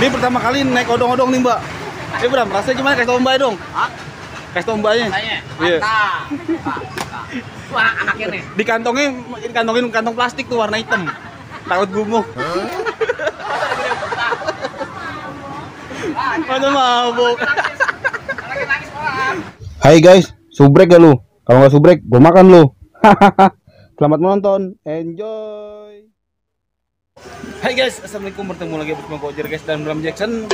Ini pertama kali naik odong-odong nih Mbak. Ini Bram, rasanya gimana? Kasih tau Mbak dong. Hah? Kasih tau Mbaknya. Iya. Wah, anaknya nih. Dikantongin kantong plastik tuh warna hitam. Takut gumuh. Mana mabuk. Hai guys, subrek ya lu? Kalau nggak subrek, gue makan lu. Selamat menonton, enjoy. Hai guys, assalamualaikum, bertemu lagi bersama Gojer guys dan Bram Jackson.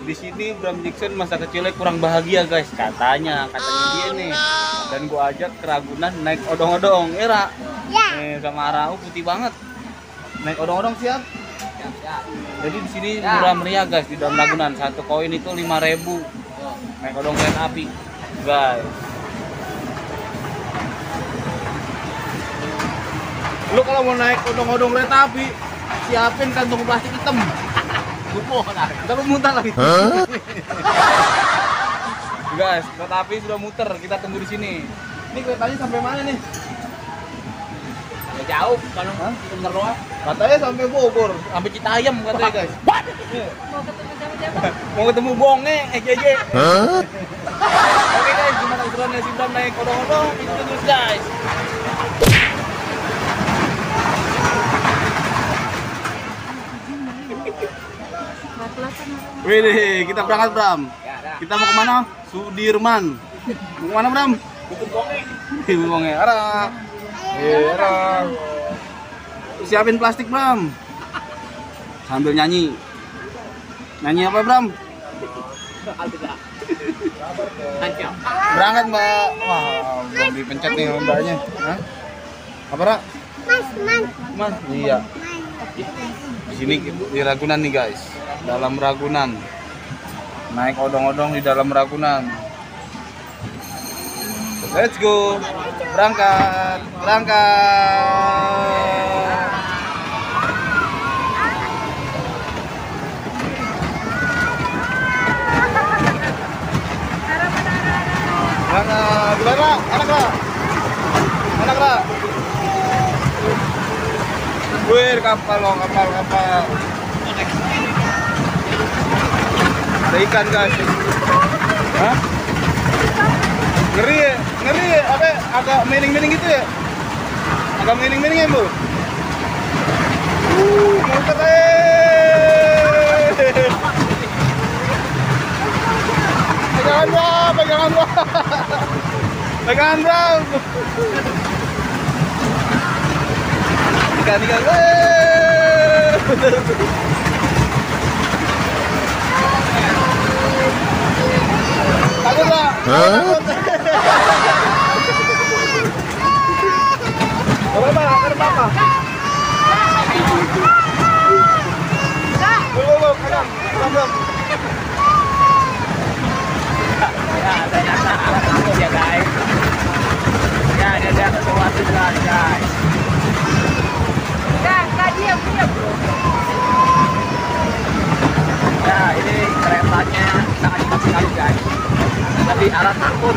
Di sini Bram Jackson masa kecilnya kurang bahagia guys, katanya dia nih. Dan gua ajak ke Ragunan naik odong-odong, Era. Ya. Sama Arau putih banget. Naik odong-odong siap? Siap. Jadi di sini murah meriah guys di dalam Ragunan. Satu koin itu 5.000. Naik odong kereta api, guys. Lu kalau mau naik odong-odong kereta api, siapin kantong plastik hitam. Ntar lu muntah lagi. Guys, kereta api sudah muter, kita tunggu di sini. Ini keretanya sampai mana nih? Ya jauh, kalau bener doang. Katanya sampai Bogor, sampai Citayam katanya guys. What? Mau ketemu sama siapa? Mau ketemu Bonge, JJ. Oke guys, gimana keseruannya si Bram naik odong-odong? Ikutin terus guys. Wih, kita berangkat Bram. Kita mau kemana? Sudirman. Mau kemana Bram? Ibu Bonge. Arah. Arah. Siapin plastik Bram. Sambil nyanyi. Nyanyi apa Bram? Berangkat Mbak. Wah, belum dipencet nih mbaknya. Hah? Apa Ra? Mas. Iya. Di sini di Ragunan nih guys. Dalam Ragunan. Naik odong-odong di dalam Ragunan. Let's go. Berangkat. Gimana? Anak lah. Wih, kapal. Ada ikan guys. Hah? Ngeri ya? Apa? Agak miring-miring gitu ya? Agak miring-miring ya Bu? Muter Pegangan Bram. Ikan. Takut lah. Apa? Belum. Ya, ternyata takut ya guys. Ya, dia sesuatu guys. Enggak, diam. Ya, ini keretanya sangat cepat sekali guys. Tapi arah takut.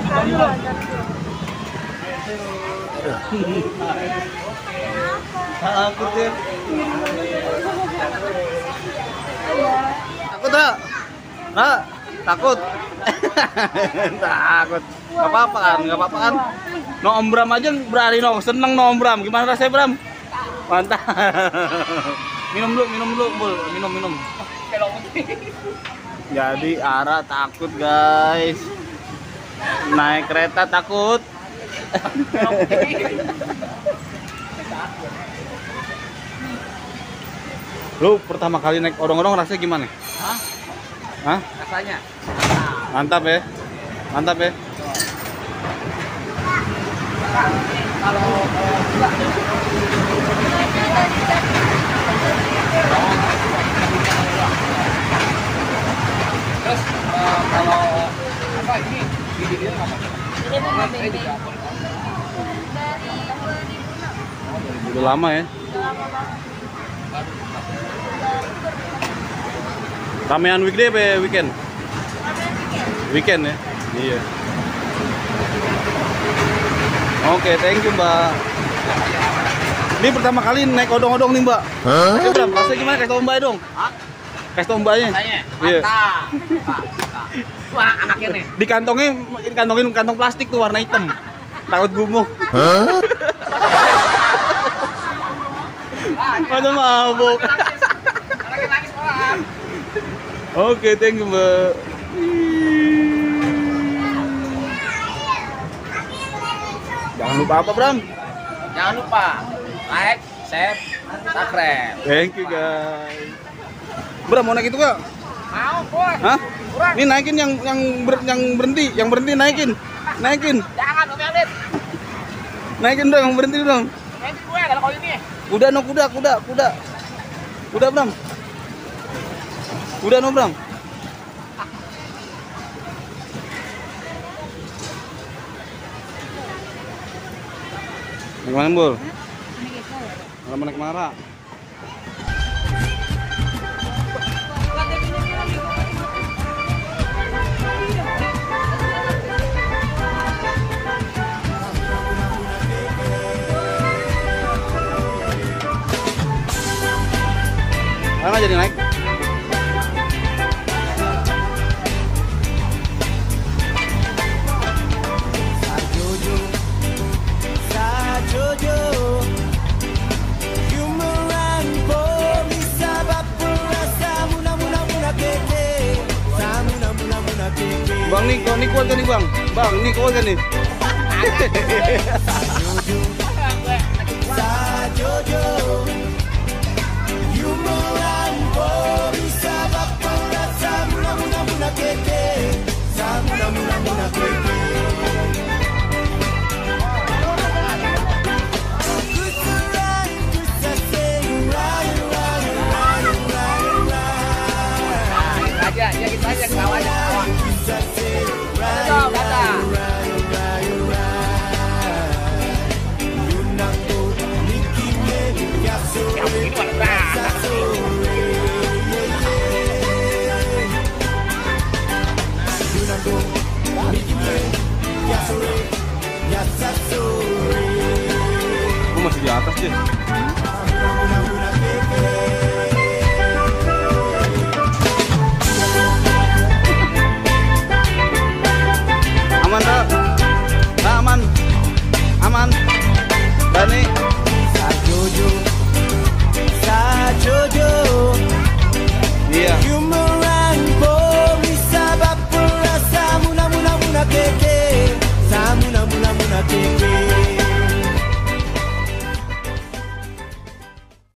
Satu lagi. Takut ya. Takut Ra? Takut. Takut. Gak apa-apa kan? No Om Bram aja berani no, seneng no Om Bram. Gimana rasanya Bram? Mantap. Minum dulu, Bul. Minum. Jadi Ara takut guys. Naik kereta takut. Lu pertama kali naik odong-odong rasanya gimana? Hah? Rasanya. Mantap ya. Kalau terus Kalau apa ini dia apa? Ini bunga bebek. Dari 2006. Udah lama ya. Udah lama banget. Ramean weekday apa weekend? Weekend ya? Iya. Oke, thank you Mbak. Ini pertama kali naik odong-odong nih Mbak. Oke Bram, rasanya gimana? Kasih tau Mbak dong. Kasih tau Mbaknya. Iya. Wah, anaknya nih. Dikantongin kantong plastik tuh warna hitam. Takut gumuh. Ada mabuk. Anaknya nangis orang. Oke, thank you Mbak. Jangan lupa apa Bram? Jangan lupa like, share, subscribe. Thank you guys. Bram mau naik itu gak? Mau, Bos. Hah? Kurang. Ini naikin yang berhenti naikin. Jangan, Om Yadit. Naikin dong, yang berhenti dong. Nanti gue kalau kau ini. Udah no kuda. Udah Bram. Udah no Bram. Naik mana Bul? Malah naik Mara. Mana jadi naik? Bang nih kuat kan nih Bang? Bang nih kuat kan nih? Aja, ya gitu aja kawannya. Dong, datang. Ya begini mana Aku masih di atas sih. Aman tak? Nah, aman. Dani. Sajojo. Iya. Samuna muna keke